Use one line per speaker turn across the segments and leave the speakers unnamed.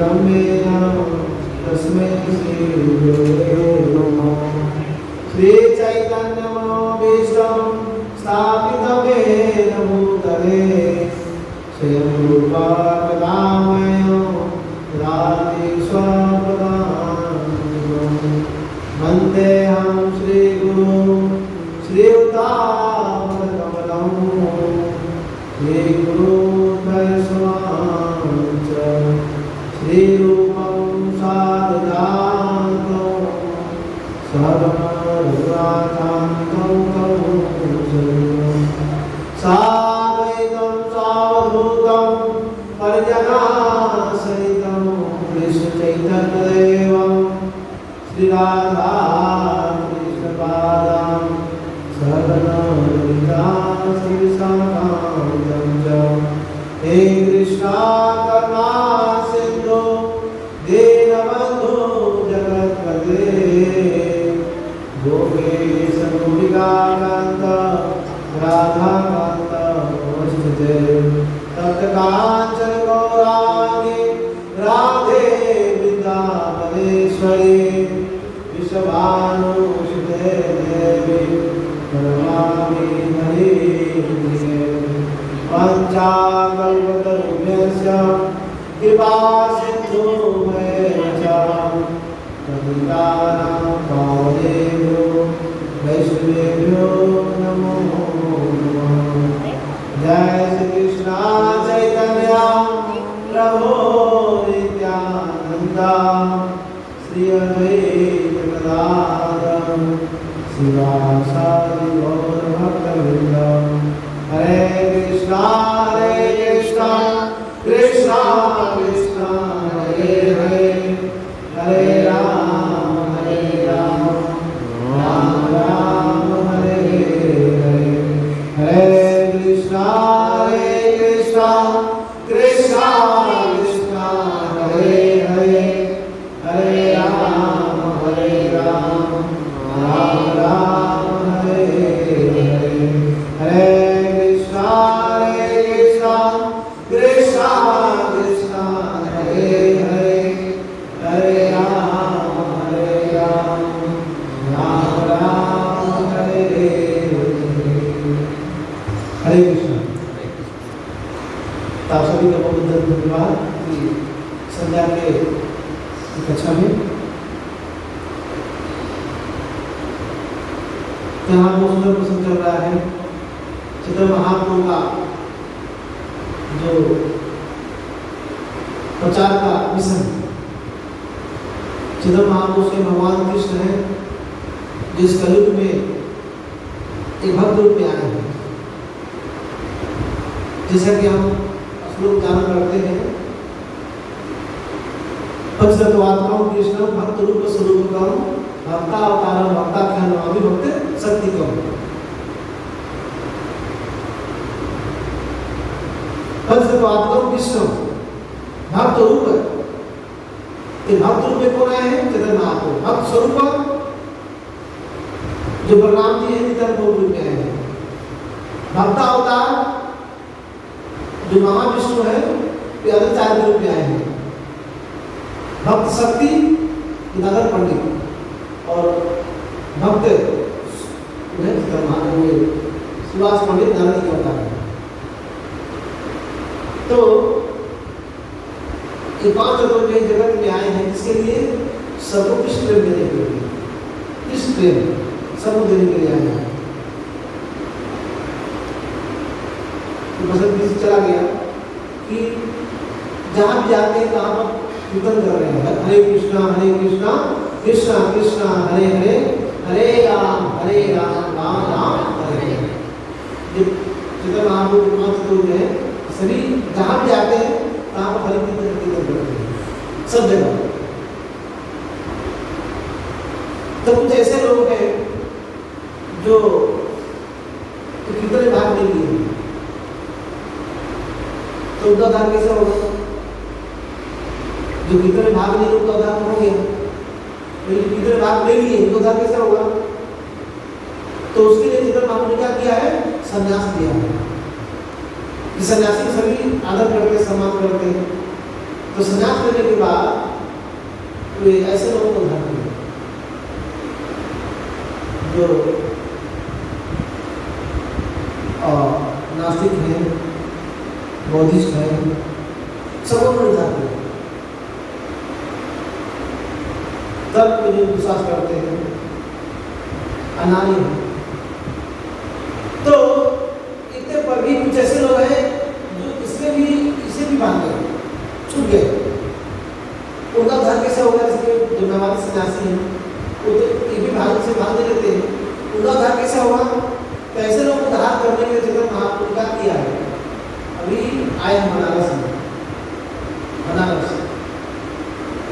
ब्रह्मेण तस्मै श्री गुरवे नमः। श्री चैतन्यमनोभीष्टं स्थापितमेन भूतले स्वयं रूपा कदामय ददाति स्वपदान्तिकं। वन्देऽहं श्रीगुरुं श्रीयुतापदकमलं श्रीगुरुदर्शनं च श्रीरूपं साददातं सर्वरघुनाथान्तं साद्वैतं सावधूतं परिजनासहितं कृष्णचैतन्यदेवं श्रीराधा कृष्णपादां सहगणललिता श्रीविशाखान्वितं च। हे कृष्णा करुणा सिन्धु दीनबन्धु जगत्पते गोपेश गोपिकाकान्त राधाकान्त नमोस्तुते। तप्तकाञ्चन गौराङ्गी राधे वृन्दावनेश्वरी विश्वभानुसुते देवी प्रणमामि हरिप्रिये। वाञ्छाकल्पतरुभ्यश्च कृपासिन्धुभ्यश्च पतितानां पावनेभ्यो वैष्णवेभ्यो नमो नमः। जय श्री कृष्ण चैतन्य प्रभु नित्यानंद श्री अद्वैत गदाधर शिवासादि गौर भक्तवृंद। हरे कृष्णा कृष्णा कृष्णा हरे हरे हरे राम राम राम हरे हरे। हरे कृष्णा कृष्णा कृष्णा कृष्णा हरे हरे हरे राम राम राम हरे हरे। हरे कृष्णा कृष्णा कृष्णा हरे हरे हरे राम राम हरे हरे। हरे कृष्ण। आप सभी का बहुत बहुत धन्यवाद कि संध्या के कक्षा में यहाँ बहुत सुंदर प्रसंग चल रहा है। चैतन्य महाप्रभु का जो प्रचार का मिशन, चैतन्य महाप्रभु से भगवान कृष्ण है जिस कलयुग में एक भक्त रूप में आए हैं। जैसा कि हम श्लोक गान करते हैं, पंचतत्वात्मकं कृष्णं भक्त रूप स्वरूपकं भक्तावतारं भक्ताख्यानमामि भक्त शक्तिकं। पंचतत्वात्मकं कृष्णं भक्त रूप, ये भक्त रूप में कौन आए हैं? चैतन्य महाप्रभु। भक्त स्वरूप जो बलराम जी हैं, चैतन्य रूप में आए हैं। भक्तावतार जो महाविष्णु है, ये आदित्य रूप में आए हैं। भक्त शक्ति नगर पंडित और भक्त सुभाष पंडित नारद जी होता है। तो ये पांच लोग जगत में आए हैं जिसके लिए सबको कृष्ण प्रेम देने के लिए, कृष्ण प्रेम सबको देने के लिए आए हैं। पसंद किसी चला गया कि जहाँ भी जाते हैं तहाँ पर कीर्तन कर रहे हैं, हरे कृष्णा कृष्णा कृष्णा हरे हरे हरे राम राम राम हरे हरे। चैतन्य महाप्रभु पांच लोग हैं, सभी जहाँ भी जाते हैं तहाँ पर हरे कीर्तन करते हैं सब जगह। तो कुछ ऐसे लोग हैं जो कीर्तन में भाग नहीं लिए, तो उनका उद्धार कैसे होगा? जो कीर्तन में भाग नहीं लिए उनका उद्धार हो गया, कीर्तन में भाग नहीं लिए उनका उद्धार कैसे होगा? तो उसके लिए चैतन्य महाप्रभु ने क्या किया है? संन्यास दिया है। सन्यासी सभी आदर करते, सम्मान करते हैं। तो संन्यास लेने के बाद वे ऐसे लोगों को उद्धार किया जो नास्तिक हैं, बौद्धिस्ट हैं, सब लोग उद्धार किया। तब जो विश्वास करते हैं अनानी है। तो इतने पर भी कुछ ऐसे लोग हैं जो इसे भी बांध गए, छूट गए। उनका उद्धार कैसे होगा? इसके जो नवाब सन्यासी हैं वो तो ये भी भाग से भाग नहीं लेते हैं। उनका उद्धार कैसे होगा? कैसे लोग उद्धार करने के लिए चेतन महाप्रभु का किया है। अभी आए हम बनारस में,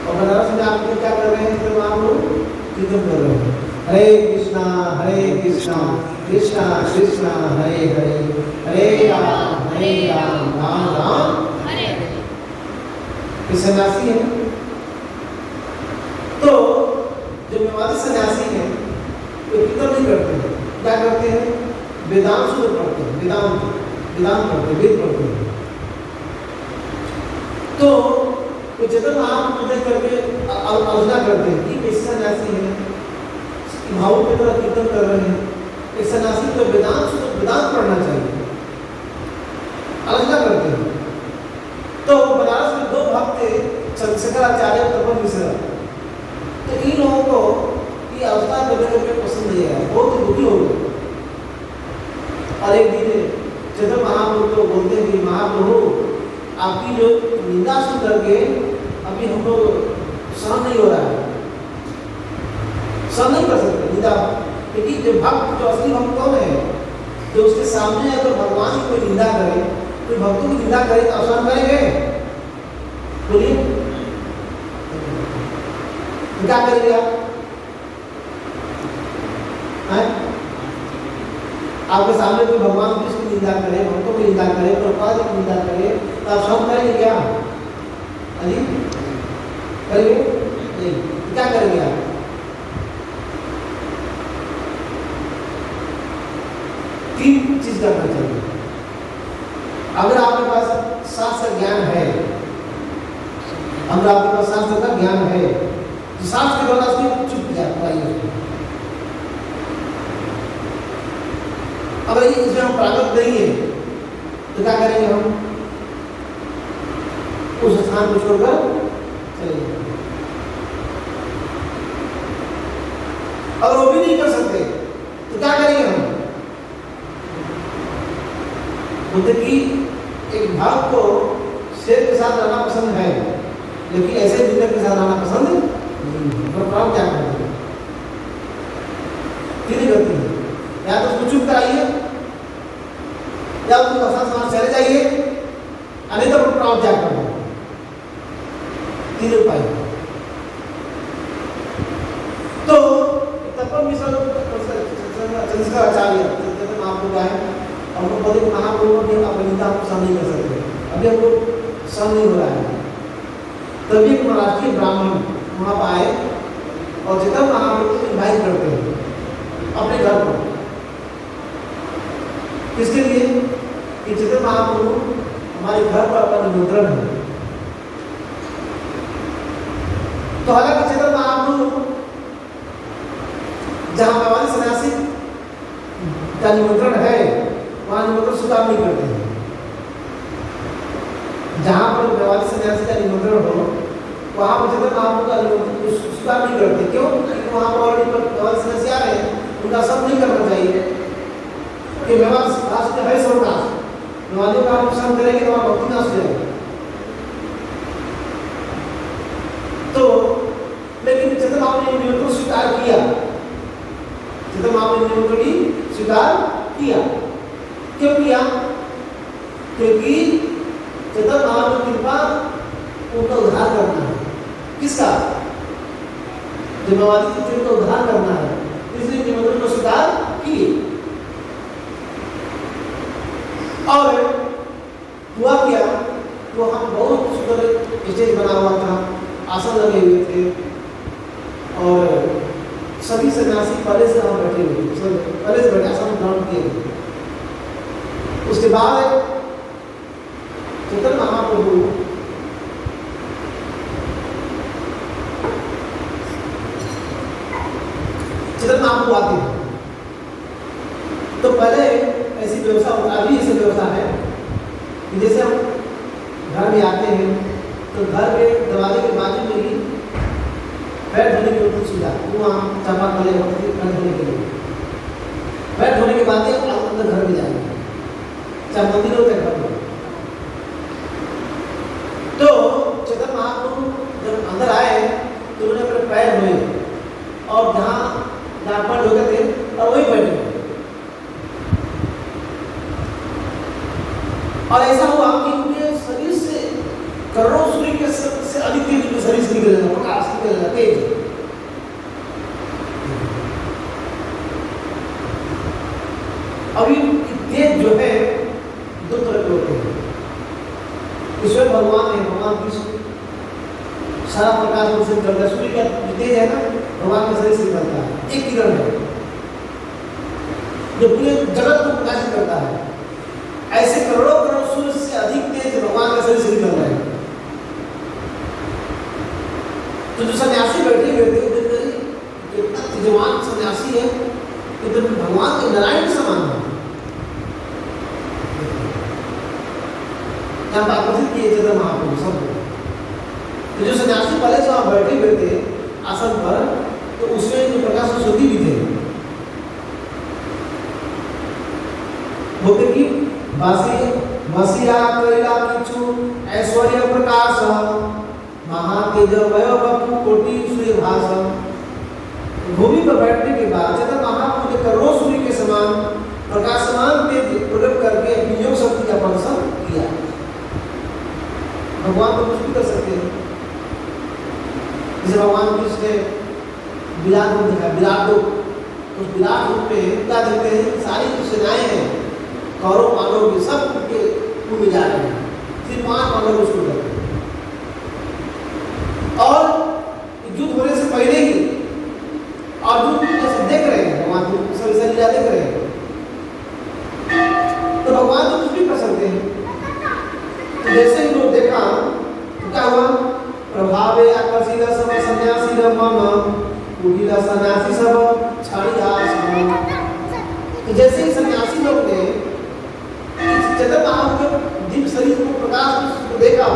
और बनारस में आप क्या कर रहे हैं? चेतन महाप्रभु कीर्तन कर रहे हैं, हरे कृष्णा कृष्णा कृष्णा हरे हरे, हरे राम राम राम हरे हरे। ये सन्यासी है। तो जो मेवाड़ी सन्यासी है वो कीर्तन नहीं करते हैं, क्या करते हैं? वेदांत सूत्र पढ़ते हैं, वेदांत पढ़ते हैं, वेद पढ़ते हैं। तो चेतन महाप्रभु देख करके आलोचना करते हैं कि कैसे सन्यासी है, भावों की तरह कीर्तन कर रहे हैं। एक सन्यासी को वेदांत पढ़ना चाहिए, आलोचना करते हैं। तो बनारस में दो भक्त थे, चंद्रशेखराचार्य और तपन मिश्रा। तो इन लोगों को ये आलोचना करने में पसंद नहीं आया, बहुत दुखी हो गए। और एक दिन चेतन महाप्रभु को बोलते हैं कि महाप्रभु आपकी जो निंदा सुन करके अभी हमको सहन नहीं हो रहा है, सहन नहीं कर सकते निंदा। क्योंकि जो भक्त, जो असली भक्त कौन है? जो उसके सामने अगर भगवान की कोई निंदा करे, कोई भक्तों की निंदा करे तो सहन करेंगे? बोलिए, क्या करेंगे आप? आपके सामने कोई भगवान कृष्ण की निंदा करे, भक्तों की निंदा करे, प्रभुपाद की निंदा करे तो आप सहन करेंगे क्या? अजी करेंगे नहीं? क्या करेंगे आप? तीन चीज करना चाहिए। अगर आपके पास शास्त्र ज्ञान है, अगर आपके पास शास्त्र का ज्ञान है तो शास्त्र के द्वारा उसकी चुप जाए। अगर ये इसमें हम प्रागत नहीं है तो क्या करेंगे? हम उस स्थान को छोड़कर चले जाएंगे। अगर वो भी नहीं कर सकते तो क्या करेंगे? हम बोलते कि एक भाग को शेर के साथ रहना पसंद है, लेकिन ऐसे दुनिया के साथ रहना पसंद नहीं है। प्रभाव क्या करते हैं? तीन गलती है, या तो उसको चुप कराइए, या उसको समाज चले जाइए, अन्यथा प्रभाव क्या कर दो। तीन उपाय। तो तपन मिश्र चंद्रशेखराचार्य महाप्रभु आए, हमको बोले महाप्रभु ने अपनी निंदा को सहन नहीं कर सकते, अभी हमको सहन नहीं हो रहा है। तभी एक महाराष्ट्रीय ब्राह्मण वहाँ पर आए और चेतन महाप्रभु को इन्वाइट करते हैं अपने घर पर। किसके लिए? कि चेतन महाप्रभु हमारे घर पर अपना निमंत्रण है। तो हालांकि चेतन महाप्रभु जहाँ मेवाड़ी सन्यासी का निमंत्रण है वहाँ निमंत्रण स्वीकार नहीं करते हैं। जहाँ पर मेवाड़ी सन्यासी का निमंत्रण हो वहाँ पर चेतन महाप्रभु का निमंत्रण स्वीकार नहीं करते। क्यों? क्योंकि वहाँ पर ऑलरेडी मेवाड़ी सन्यासी आ रहे हैं, उनका सब नहीं करना चाहिए। कि मेवाड़ी राष्ट्र है सर्वनाश, मेवाड़ियों का नुकसान करेंगे तो वहाँ भक्ति नाश हो जाएगी। तो लेकिन चेतन महाप्रभु ने निमंत्रण स्वीकार किया, चेतन महाप्रभु ने निमंत्रण स्वीकार किया। क्यों किया? क्योंकि चेतन महाप्रभु की कृपा उनका उद्धार करना है। किसका? जो मेवाड़ी की चीज का उद्धार करना है, इसलिए निमंत्रण को स्वीकार किए। और हुआ क्या? तो हम बहुत सुंदर स्टेज बना हुआ था, आसन लगे हुए थे और सभी सन्यासी पहले से हम बैठे हुए थे, पहले से बैठे आसन ग्रहण किए थे। उसके बाद चेतन महाप्रभु महाप्रभु आते हैं। तो पहले ऐसी व्यवस्था, अभी ऐसी व्यवस्था है कि जैसे हम घर में आते हैं तो घर के दरवाजे के बाजू में ही पैर धोने की होती सुविधा, वहाँ चापा कले होती है पैर धोने के लिए। पैर धोने के बाद आप अंदर घर में जाएंगे, चाहे मंदिर हो चाहे घर हो। तो चैतन्य महाप्रभु जब अंदर आए तो उन्होंने अपने पैर धोए और जहाँ पैर धोते थे और वही बैठे। और ऐसा हुआ कि उनके शरीर से करोड़ों सूर्य के से अधिक तेज उनके शरीर से निकल जाता, प्रकाश निकल जाता तेज। अभी तेज जो है दो तरह के होते हैं। ईश्वर भगवान है, भगवान कृष्ण सारा प्रकाश उनसे निकलता है। सूर्य का जो तेज है ना भगवान के शरीर से निकलता है, एक किरण है जो पूरे जगत को प्रकाशित करता है। ऐसे करोड़ों करोड़ सूर्य से अधिक तेज भगवान के शरीर से निकल रहे हैं। तो जो सन्यासी बैठे हुए थे जो तेजवान सन्यासी है तो भगवान के नारायण के समान है। यहाँ पर आकर्षित किए चैतन्य महाप्रभु सब। तो जो सन्यासी पहले से वहाँ बैठे हुए थे आसन पर, तो उसमें जो प्रकाश ज्योति भी थे, बोलते कि बसिया कैला किछु ऐश्वर्य प्रकाश महातेज वयो बपु कोटि सूर्य भास। भूमि पर बैठने के बाद चैतन्य महाप्रभु ने करोड़ों सूर्य के समान प्रकाशमान तेज प्रकट करके अपनी योग शक्ति का प्रदर्शन किया। भगवान तो कुछ भी कर सकते हैं। जैसे भगवान कृष्ण ने विराट रूप दिखाया, विराट रूप, उस विराट रूप में क्या देखते हैं, सारी जो सेनाएं हैं कौरव पांडव के सब उनके कुंभ में जा रहे हैं, सिर्फ 5 पांडव उसको करते हैं। और युद्ध होने से पहले ही अर्जुन जैसे देख रहे हैं, भगवान को सभी लीला देख रहे हैं, तो भगवान तो कुछ भी कर सकते हैं। तो जैसे ही लोग देखा तो क्या हुआ, प्रभावे आकर्षित सब सन्यासी मम कुटिल सन्यासी सब छाड़िया। तो जैसे ही सन्यासी लोग ने चैतन्य महाप्रभु के दिव्य शरीर को प्रकाश को देखा,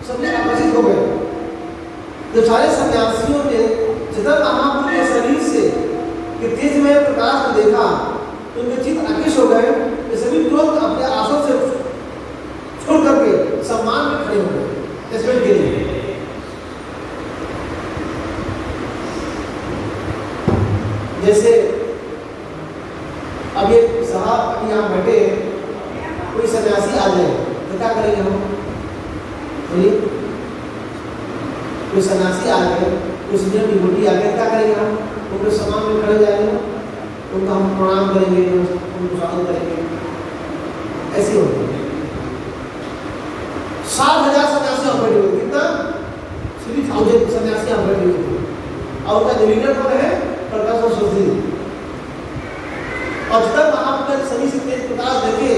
सबने आकर्षित हो गए। तो सारे सन्यासियों ने चैतन्य महाप्रभु के शरीर से कि तेजमय प्रकाश को देखा तो उनके चित्त आकृष्ट हो गए। ये सभी तुरंत अपने आसन से छोड़ करके सम्मान में खड़े हो गए रेस्पेक्ट के लिए। जैसे अब ये साहब यहाँ बैठे, कोई सन्यासी आ जाए तो क्या करेंगे हम, बोलिए, कोई सन्यासी आ गए, कोई सीनियर डिवोटी आ गए, क्या करेंगे हम, उनके सम्मान में खड़े जाएंगे, उनको हम प्रणाम करेंगे, उनको स्वागत करेंगे, ऐसे होते हैं। 7,000 सन्यासी यहाँ बैठे हुए, कितना 3,000 सन्यासी यहाँ बैठे हुए थे। और उनका लीडर कौन है, प्रकाश और सुधी। और जब आप अगर सभी से तेज प्रकाश देखे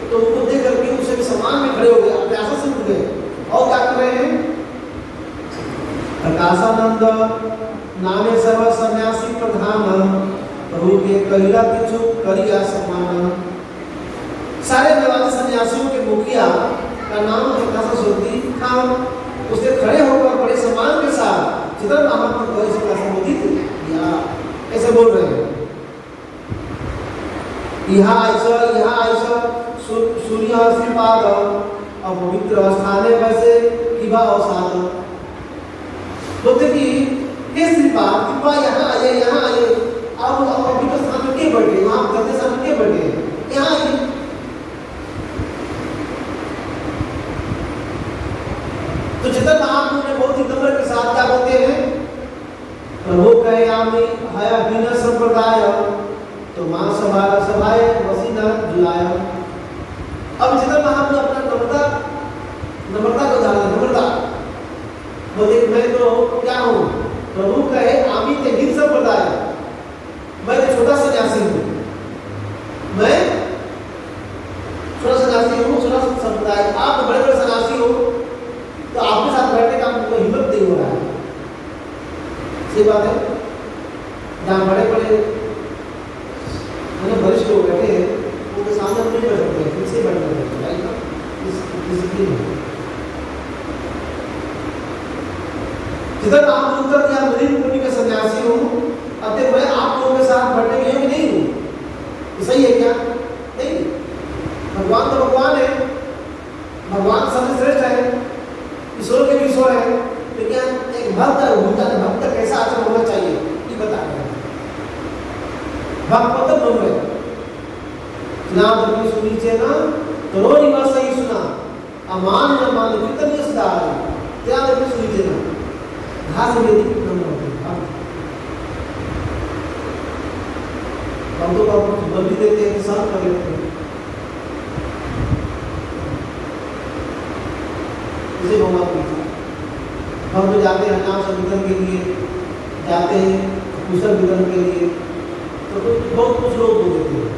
तो उनको देख करके उसे भी सम्मान में खड़े हो गए, अपने आसन से उठ गए और क्या कर रहे हैं, प्रकाशानंद नामे सर्व सन्यासी प्रधान प्रभु के कहिला किछु करिया सम्मान। सारे नवाज सन्यासियों के मुखिया का नाम प्रकाश ज्योति था। उसने खड़े होकर बड़े सम्मान के साथ चैतन्य महाप्रभु को इसका संबोधित किया, ऐसे बोल रहे हैं, यहाँ ऐसा सूर्य श्रीपाद अपवित्र स्थाने वैसे किबा अवसाद। बोलते कि हे श्रीपाद कृपा यहाँ आइए, आप अपवित्र स्थान में क्यों बैठे, वहाँ गंदे स्थान में क्यों बैठे, यहाँ आइए। तो चैतन्य महाप्रभु ने बहुत ही नम्र के साथ क्या बोलते हैं, प्रभु कहे आमी हया बिना संप्रदाय तो मां सभाए वसीना जुलाया। अब चैतन्य महाप्रभु अपना नम्रता को जाना, नम्रता बोले मैं तो क्या हूँ, प्रभु कहे आमी ते हित संप्रदाय, मैं तो छोटा सन्यासी हूँ, मैं छोटा सन्यासी हूँ, छोटा संप्रदाय, आप बड़े बड़े सन्यासी हो, तो आपके साथ बैठने का मुझे हिम्मत नहीं हो रहा है। सही बात है, जहाँ बड़े बड़े नीचे बैठ जाते राइट, डिसिप्लिन है। जिधर आपने उत्तर दिया मेरी भूमि का सन्यासी हूँ, अतः मैं आप लोगों के साथ बैठने के योग्य नहीं हूँ। सही है क्या? नहीं, भगवान तो भगवान है, भगवान सर्वश्रेष्ठ है, ईश्वर के भी ईश्वर है, लेकिन एक भक्त भक्त कैसा आचरण होना चाहिए ये बता रहे हैं। भक्त मतलब बोल रहे ना तो सुनीचे ना तो रो निवास सही सुना अमान न मान कितनी सुधार क्या तो सुनीचे ना घास में दी नंबर हम तो बदली देते हैं, किसान कर लेते हैं, इसे भगवान हम तो जाते हैं नाम संवितरण के लिए, जाते हैं कुशल वितरण के लिए, तो बहुत कुछ लोग बोल देते हैं,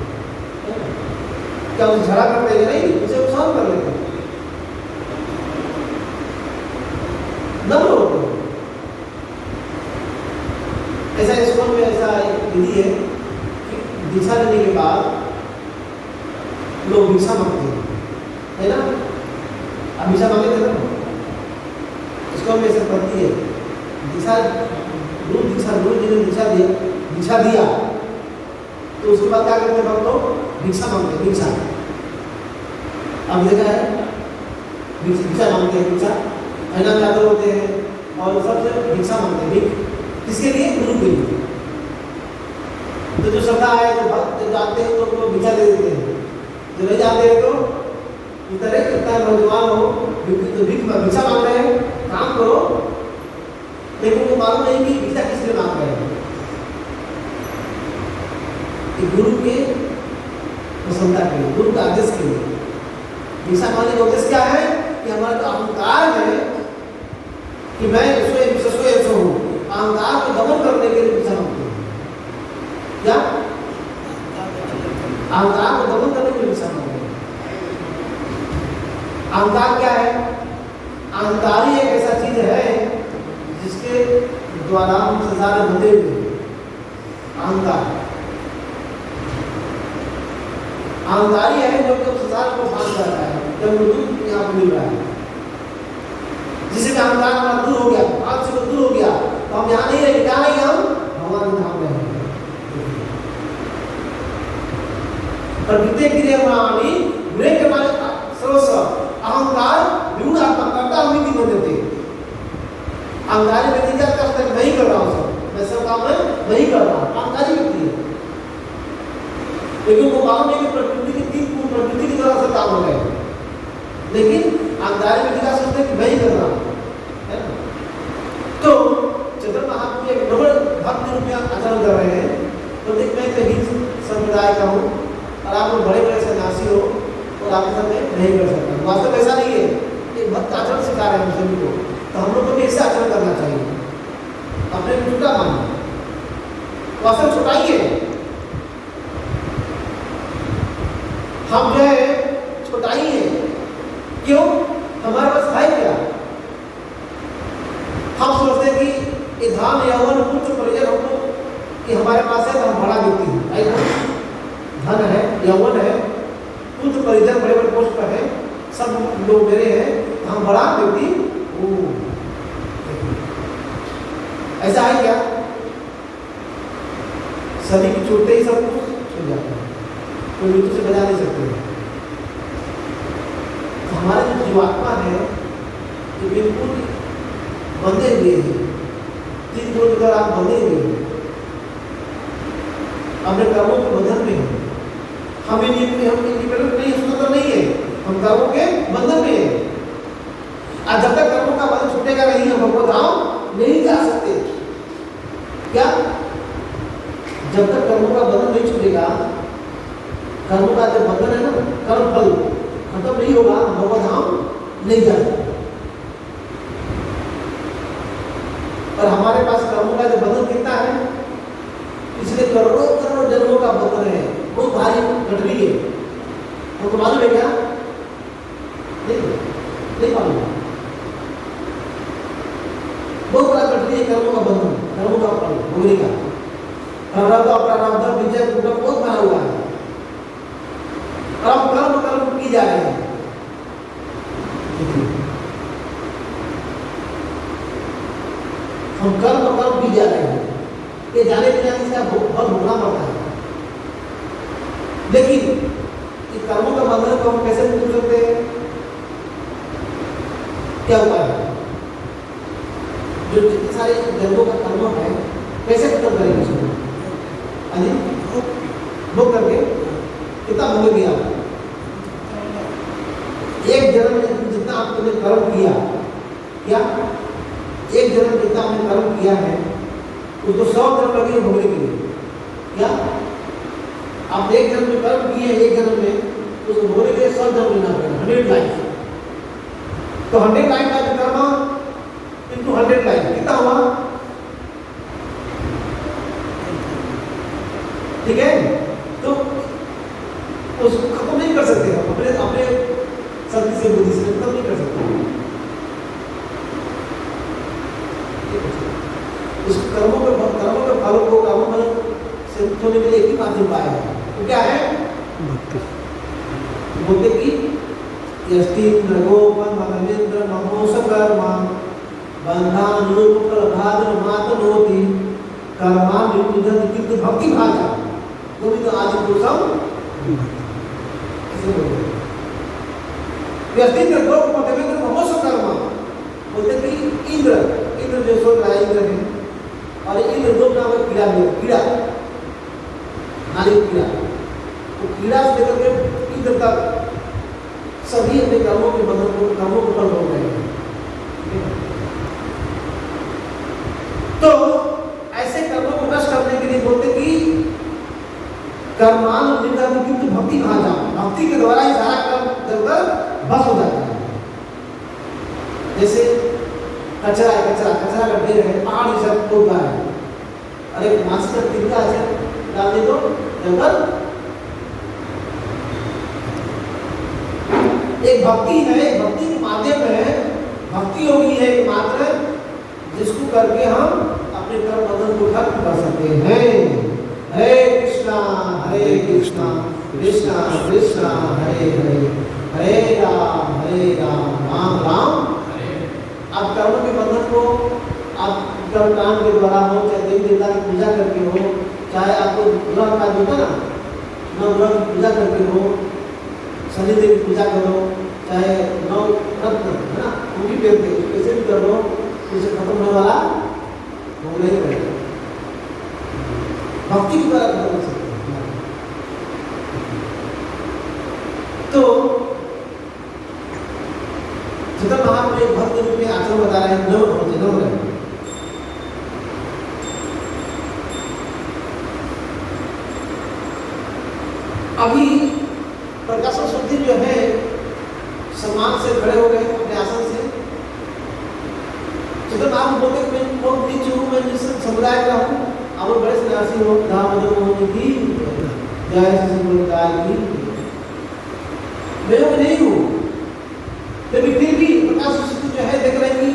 क्या उसे झगड़ा करते हैं? नहीं, उसे नुकसान कर लेते हैं, न लोग ऐसा स्कूल में ऐसा एक विधि है कि दीक्षा लेने के बाद लोग भिक्षा मांगते हैं, है ना? अब भिक्षा मांगे थे ना, इसको में से पड़ती है दीक्षा गुरु जी ने दीक्षा दिया तो उसके बाद क्या करते हैं लोग? भिक्षा मांगते हैं, भिक्षा। अब देखा है भिक्षा मांगते हैं, भिक्षा ऐना में आते होते हैं और सबसे भिक्षा मांगते हैं, किसके लिए? गुरु के लिए। तो जो श्रद्धा है तो भक्त जाते हैं तो उनको भिक्षा दे देते हैं, जो नहीं जाते हैं तो इधर है कितना नौजवान हो तो भिक्षा मांग रहे हैं, काम करो, लेकिन वो मालूम नहीं कि भिक्षा किस लिए मांग रहे हैं। गुरु के प्रसन्नता के लिए, गुरु का आदेश के लिए भिक्षा मांगने का उद्देश्य क्या है? कि हमारा जो अहंकार है कि मैं स्वयं हूँ, अहंकार को दमन करने के लिए भिक्षा मांगते हैं। क्या? अहंकार को दमन करने के लिए भिक्षा मांगते हैं। अहंकार क्या है? अहंकार ही एक ऐसा चीज है जिसके द्वारा हम संसार में बंधे हुए हैं। अहंकार अहंकारी है जो कि संसार को भाग करता है, जब मृत्यु यहाँ पर मिल रहा है, जिससे अहंकार हमारा दूर हो गया, आग से दूर हो गया, तो हम यहाँ नहीं रहे, क्या नहीं, हम भगवान के धाम में हैं। प्रकृति क्रिया प्राणी ब्रेक माने सर्वस्व अहंकार विमुख आत्मा करता हुई भी बन देते। अहंकारी व्यक्ति क्या करता है? नहीं कर रहा हूँ सब, मैं सब काम नहीं कर रहा हूँ, अहंकारी व्यक्ति है, लेकिन वो मालूम नहीं कि प्रकृति की तरह से काम हो रहे हैं, लेकिन अहंकारी व्यक्ति क्या सोचते हैं कि मैं ही कर रहा हूँ। तो चैतन्य महाप्रभु एक नम्र भक्त रूप में आचरण कर रहे हैं, तो देख मैं कहीं संप्रदाय का हूँ और आप लोग बड़े बड़े सन्यासी हो और आपके साथ मैं नहीं कर सकता। वास्तव ऐसा नहीं है, एक भक्त आचरण सिखा रहे हैं सभी को, तो हम लोग को भी ऐसे आचरण करना चाहिए, अपने को छोटा मानना, वास्तव छोटा ही है, हम जो है छोटा ही है। क्यों? हमारे पास है क्या? हम सोचते हैं कि ये धन यौवन पुत्र परिजन हमको कि हमारे पास है तो हम बड़ा व्यक्ति हैं, धन है, यौवन है, पुत्र परिजन बड़े बड़े पोस्ट पर है, सब लोग मेरे हैं, हम बड़ा व्यक्ति। ऐसा है क्या? सभी की छूटते ही सब कुछ छूट जाता है, कोई मृत्यु से बचा नहीं सकते। तो हमारा जो जीवात्मा है ये बिल्कुल बंधे हुए हैं, तीन गुण द्वारा आप बंधे हुए हैं, अपने कर्मों के बंधन में हैं। हम इंडिपेंडेंट नहीं, स्वतंत्र नहीं है, हम कर्मों के बंधन में है। और जब तक कर्मों का बंधन छूटेगा नहीं, हम भगवत धाम नहीं जा सकते। क्या? जब तक कर्मों का बंधन नहीं छूटेगा, कर्मों का जो बंधन है ना, कर्म फल खत्म नहीं होगा, भगवत धाम नहीं जा सकते। और हमारे पास कर्मों का जो बंधन कितना है? पिछले करोड़ों करोड़ जन्मों का बंधन है, बहुत भारी कटरी है। हमको मालूम है क्या? नहीं मालूम। बहुत बड़ा कटरी है कर्मों का बंधन, कर्मों का फल भोगने का। प्रारब्ध विजय बहुत बना हुआ है। और हम कर्म की किए जा रहे हैं। हम कर्म भी जा रहे हैं, ये जाने बिना इसका बहुत भोगना पड़ता है। लेकिन इस कर्मों का बंधन को हम कैसे मुक्त करते हैं? क्या उपाय है? जो जितने सारे जन्मों का कर्म है कैसे खत्म करेंगे उसको? भोग करके कितना भोगेंगे आप? एक जन्म में जितना आपने कर्म किया, क्या एक जन्म जितना आपने कर्म किया है उसको 100 जन्म लगे भोगने के लिए। क्या आप एक जन्म में कर्म किए, एक जन्म में उसको भोगने के लिए 100 जन्म लेना पड़ेगा, 100 लाइफ। तो 100 लाइफ का कर्म इनटू 100 लाइफ कितना हुआ? ठीक है, तो उसको खत्म नहीं कर सकते हम अपने अपने शक्ति से, बुद्धि से खत्म नहीं कर सकते। उस कर्मों के फलों को कर्म से मुक्त होने के लिए एक ही माध्यम उपाय है, तो क्या है? बोलते कि यष्टि नगोपन मनमेंद्र नमोस कर्म बंधान रूप प्रभाद्र मातनोति कर्मा विपुजन किंतु भक्ति भाजा गोविंद आदि पुरुषम ऐसे बोलते। यष्टि नगोपन मनमेंद्र नमोस कर्म बोलते कि इंद्र जो सोच रहा है इंद्र है, और इंद्र दो नाम है कीड़ा में, कीड़ा नाली कीड़ा, तो कीड़ा से लेकर के इंद्र तक सभी अपने कर्मों के बंधन को, कर्मों को फल हो गए हैं। तो ऐसे कर्मों को नष्ट करने के लिए बोलते कि कर्मान निंदा किंतु भक्ति कहाँ जाओ, भक्ति के द्वारा ही सारा कर्म जलकर बस हो जाता है। जैसे कचरा है, कचरा का ढेर है, पहाड़ सब तोड़ता है, अरे मांस का तिनका ऐसे डाल दे तो जलकर। एक भक्ति है, एक भक्ति के माध्यम है, भक्ति योगी है एक मात्र जिसको करके हम अपने कर्म बंधन को खत्म कर सकते हैं। हरे कृष्णा कृष्णा कृष्णा हरे हरे, हरे राम राम राम। आप कर्म के बंधन को आप कर्मकांड के द्वारा हो, चाहे देवी देवता की पूजा करके हो, चाहे आपको ग्रह का होता ना, नवग्रह की पूजा करके हो, शनि देव की पूजा करो, चाहे नौ रत्न है ना उनकी पेड़ के कैसे भी कर लो, उसे खत्म होने वाला वो नहीं करेगा। भक्ति की द्वारा खत्म कर सकते हैं। तो चैतन्य महाप्रभु एक भक्त रूप में आचरण बता रहे हैं, नव रहे। अभी प्रकाश शुद्धि जो है सम्मान से खड़े हो गए अपने आसन से। चैतन्य महाप्रभु बोलते कि मैं बहुत नीच हूँ, मैं जिस समुदाय का हूँ, और बड़े सन्यासी हो, धाम की जय की मैं नहीं हूँ। लेकिन फिर भी प्रकाश शुद्धि जो है देख रहे हैं कि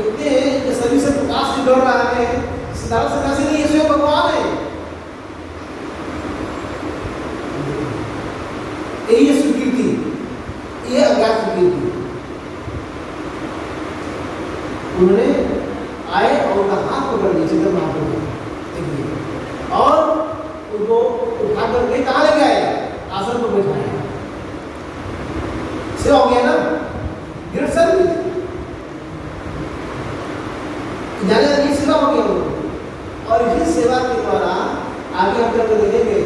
इतने शरीर से प्रकाश निकल रहा है, साधारण सन्यासी नहीं, स्वयं भगवान है। यही स्वीकृति, ये अज्ञात स्वीकृति। उन्होंने आए और उनका हाथ पकड़ लिया चैतन्य महाप्रभु और उनको उठा करके कहाँ ले गए? आसन पर बैठाया। सेवा हो गया ना, ग्रेट सर्विस, जाने सेवा हो गया उनको। और इसी सेवा के द्वारा आगे हम करके देखेंगे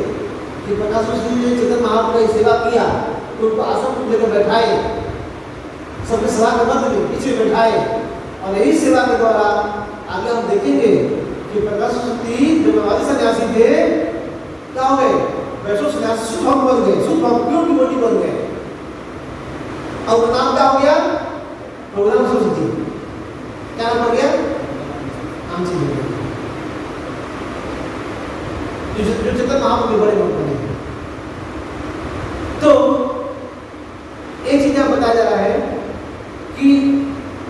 कि प्रकाश ने चैतन्य महाप्रभु की सेवा किया, तो उनको आसन पर लेकर बैठाए, सबने सभा के मध्य में पीछे बैठाए, और यही सेवा के द्वारा आगे हम देखेंगे कि प्रकाश जब हमारे सन्यासी थे क्या हो गए? वैष्णव सन्यासी शुद्ध भक्त बन गए, शुद्ध भक्त प्योर डिवोटी बन गए। और नाम क्या हो गया? प्रोग्राम सरस्वती। क्या नाम हो गया? नाम से जो चैतन्य महाप्रभु के बड़े भक्त बने। तो एक चीज यहाँ बताया जा रहा है कि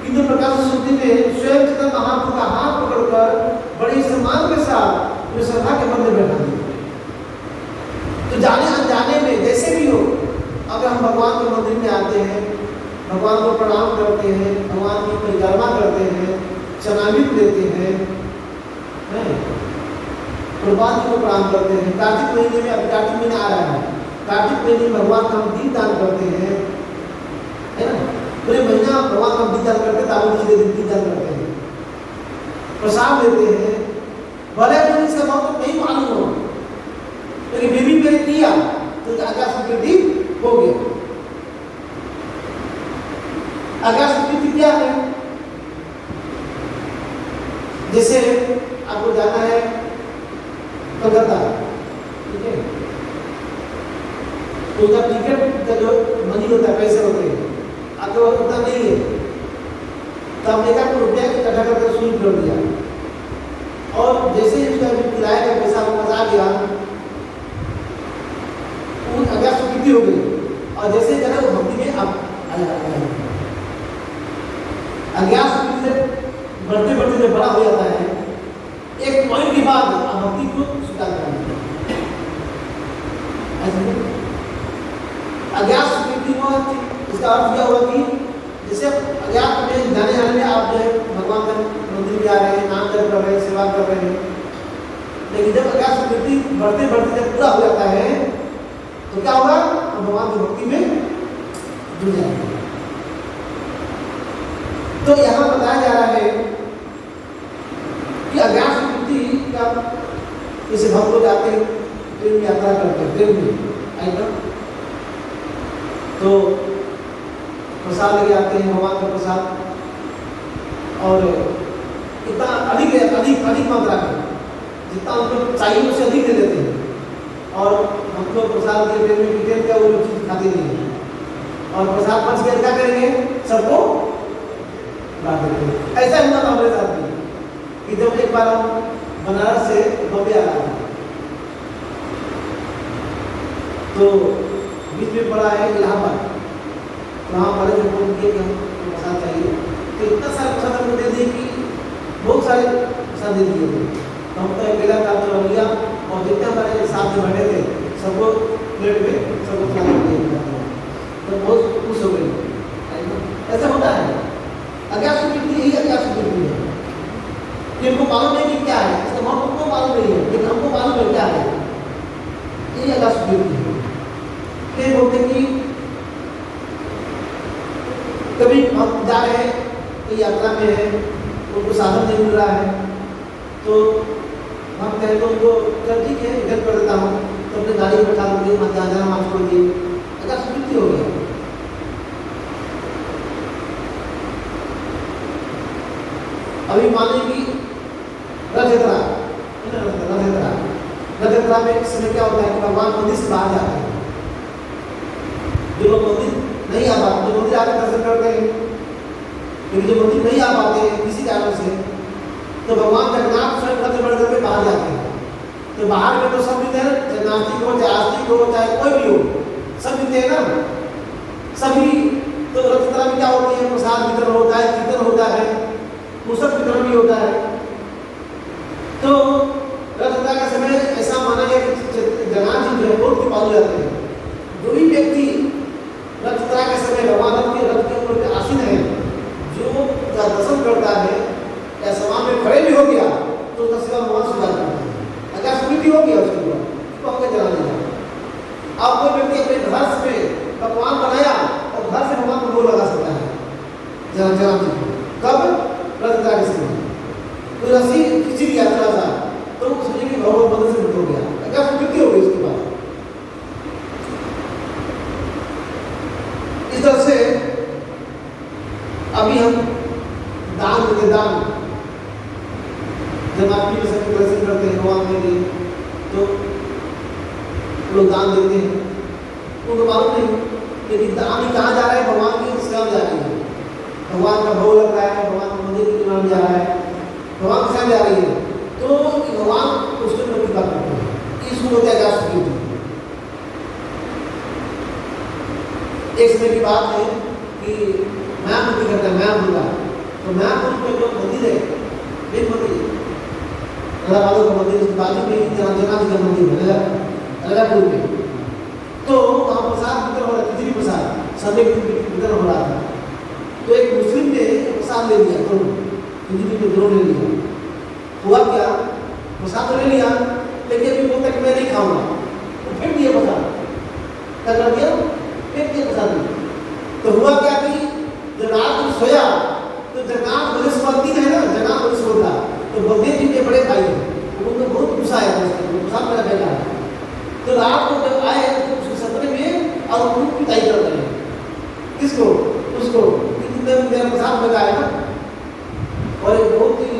इंद्र प्रकाश शुद्धि ने स्वयं चैतन्य महाप्रभु का हाथ पकड़कर बड़े सम्मान के साथ उन्हें सभा के मध्य बैठा दिया। तो जाने अनजाने में जैसे भी हो, अगर हम भगवान के मंदिर में आते हैं, भगवान को प्रणाम करते हैं, भगवान की परिक्रमा करते हैं, चरणामृत लेते हैं, प्रभुपाद जी को प्रणाम करते हैं। कार्तिक महीने में, अभी कार्तिक महीने आ रहा है, कार्तिक महीने में भगवान का हम दीप दान करते हैं, है ना। पूरे महीना भगवान का दीप दान करते हैं, ताबूत जी दीप दान करते हैं, प्रसाद लेते हैं। भले मुझे इसका मतलब नहीं मालूम हो, लेकिन फिर भी मैंने किया तो आकाश स्वीकृति हो गया। आकाश स्वीकृति क्या है? जैसे आपको जाना है कलकत्ता, ठीक है, तो उसका टिकट का जो मनी होता है, पैसे होते हैं, आपके पास उतना नहीं है, तो आपने ₹1 रुपया इकट्ठा करके शुरू कर दिया, और जैसे ही उसका किराए का पैसा आपके पास आ गया, अज्ञात स्वीकृति हो गई, और जैसे जगह वो भक्ति में आप आ जाते हैं। अज्ञात स्वीकृति से बढ़ते बढ़ते जब बड़ा हो जाता है, एक पॉइंट के बाद आप भक्ति को स्वीकार करेंगे। अज्ञात स्वीकृति में इसका अर्थ क्या हुआ कि जैसे अज्ञात में जाने आने में आप जो है भगवान का मंदिर में आ रहे हैं, नाम जप कर रहे हैं, सेवा कर रहे हैं, लेकिन जब अज्ञात स्वीकृति बढ़ते बढ़ते जब पूरा हो जाता है तो क्या होगा? हम भगवान की भक्ति में जुड़ जाएंगे। तो यहाँ बताया जा रहा है कि अज्ञात स्वीकृति का जैसे भक्त लोग जाते हैं, ट्रेन में यात्रा करते हैं, ट्रेन में आएगा तो प्रसाद लेके आते हैं, भगवान का प्रसाद, और इतना अधिक अधिक मात्रा में जितना उनको चाहिए उससे अधिक दे देते हैं, और हम लोग प्रसाद के ट्रेन में टिकट का वो चीज़ खाते नहीं है, और प्रसाद बच गया क्या करेंगे? सबको बांट देते हैं। ऐसा हुआ था हमारे साथ भी कि जब एक बार हम बनारस से बॉम्बे आ रहे थे, तो बीच में पड़ा है इलाहाबाद, वहाँ वाले जो फोन किए कि हमको प्रसाद चाहिए, तो इतना सारा प्रसाद हमको दे दिए कि बहुत सारे प्रसाद दे दिए थे। तो हम तो अकेला था तो लिया, और जितने हमारे साथ में बैठे थे सबको प्लेट में सबको खिला दिया, तो बहुत खुश हो गए। ऐसा होता है। अज्ञात स्वीकृति यही अज्ञात स्वीकृति है कि हमको मालूम नहीं कि क्या है, इसका मतलब हमको मालूम नहीं है, लेकिन हमको मालूम है क्या है, यही अज्ञात स्वीकृति है। फिर बोलते कि कभी हम जा रहे हैं तो यात्रा में है, उनको साधन नहीं मिल रहा है, तो हम कहें तो उनको चल ठीक है इधर कर देता हूँ, तो अपने गाड़ी में बैठा दूँगी, मत जाना माफ कर दिए, अगर स्वीकृति हो गया। अभी मान लीजिए कि रथ यात्रा में इस समय क्या होता है कि भगवान मंदिर से बाहर जाते हैं, जो लोग मंदिर नहीं आ पाते, जो मंदिर आकर दर्शन करते हैं, लेकिन जो मंदिर नहीं आ पाते किसी कारण से, तो भगवान जगन्नाथ स्वयं रथ बढ़ करके बाहर जाते हैं। तो बाहर में तो सब मिलते हैं, चाहे नास्तिक हो, चाहे आस्तिक हो, चाहे कोई भी हो, सब मिलते हैं ना सभी। तो रथ यात्रा में क्या होती है? प्रसाद वितरण होता है, कीर्तन होता है, पुस्तक वितरण भी होता है। तो रथ यात्रा के समय ऐसा माना गया कि जगन्नाथ जी जो है बहुत कृपालु रहते हैं। जो भी व्यक्ति रथ यात्रा के समय भगवान रथ के ऊपर आसीन है, जो दर्शन करता है या समान में खड़े भी हो गया तो उसका सेवा भगवान स्वीकार करते हैं। अगर स्वीकृति हो गया उसके ऊपर तो हमको जला देगा। अब कोई व्यक्ति अपने घर से पकवान बनाया और घर से भगवान को भोग लगा सकता है जला कब? रथ यात्रा के समय। तो रस्सी किसी भी यात्रा था तो समझिए कि भगवान बंधन से मुक्त हो गया, अगर स्वीकृति हो गई उसके बाद। इस तरह से अभी हम दान देते, दान जब आप भी सब दर्शन करते हैं भगवान के लिए तो लोग दान देते हैं, उनको मालूम नहीं लेकिन दान ही कहाँ जा रहा है? भगवान की सेवा जा रही है, भगवान का भोग लग रहा है, भगवान का मंदिर के निर्माण जा रहा है, भगवान की सेवा जा रही है, तो भगवान उसके प्रति बात करते हैं। इसको होता है अज्ञात स्वीकृति। एक समय की बात है कि मायापुर करता है, मायापुर का, तो मायापुर में जो मंदिर है, एक मंदिर राधा का मंदिर, उसके बाजू में जगन्नाथ जी का मंदिर है राजापुर में, तो वहाँ प्रसाद प्रसाद वितरण हो रहा, खिचड़ी प्रसाद सब एक वितरण हो रहा था। तो एक मुस्लिम ने प्रसाद ले लिया, दोनों खिचड़ी के दोनों ले लिया। हुआ क्या, प्रसाद तो ले लिया, लेकिन अभी बोलता कि मैं नहीं खाऊंगा, तो फेंक दिया प्रसाद। क्या कर दिया? फेंक दिया प्रसाद। तो हुआ क्या कि जब रात में सोया तो जगन्नाथ बलिस्पति है ना, जगन्नाथ बलिस्पति, तो बलदेव जी के बड़े भाई हैं, उनको बहुत गुस्सा आया था, प्रसाद मेरा बेटा है। तो रात को जब आए तो उसके सपने में और उनको पिटाई कर रहे हैं, किसको? उसको, कितने मेरा प्रसाद बेटा है ना। और एक बहुत ही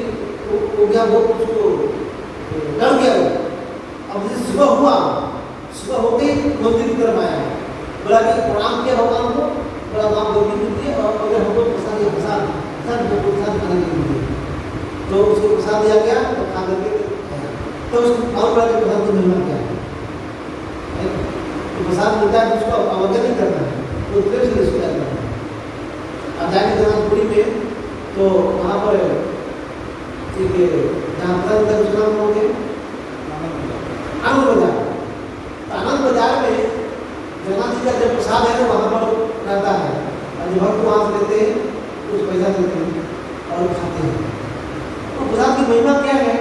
हो गया, बहुत उसको डर गया। अब जैसे सुबह हुआ, सुबह होते ही मंदिर की तरफ आया, बोला कि प्रणाम किया भगवान को, बड़ा नाम गलती कर दिया और अगर हमको प्रसाद या प्रसाद प्रसाद खाने के लिए, तो उसको प्रसाद दिया गया तो खा करके खाया। तो उसको और बड़ा प्रसाद को मिलना क्या है, तो प्रसाद मिलता है तो उसको अवज्ञा नहीं करना है, तो प्रेम से स्वीकार करना है। अब जाके जगन्नाथपुरी में तो वहाँ पर एक जहाँ प्रसाद का उसका नाम हो गया आनंद बाजार। तो आनंद बाजार में जगन्नाथ जी का जब प्रसाद है तो वहाँ पर रहता है, और जो भक्त वहाँ से लेते हैं कुछ पैसा देते हैं और खाते हैं। तो प्रसाद की महिमा क्या है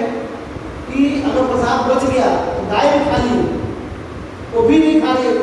कि अगर प्रसाद बच गया तो गाय भी खा ली, वो भी नहीं खा रही है,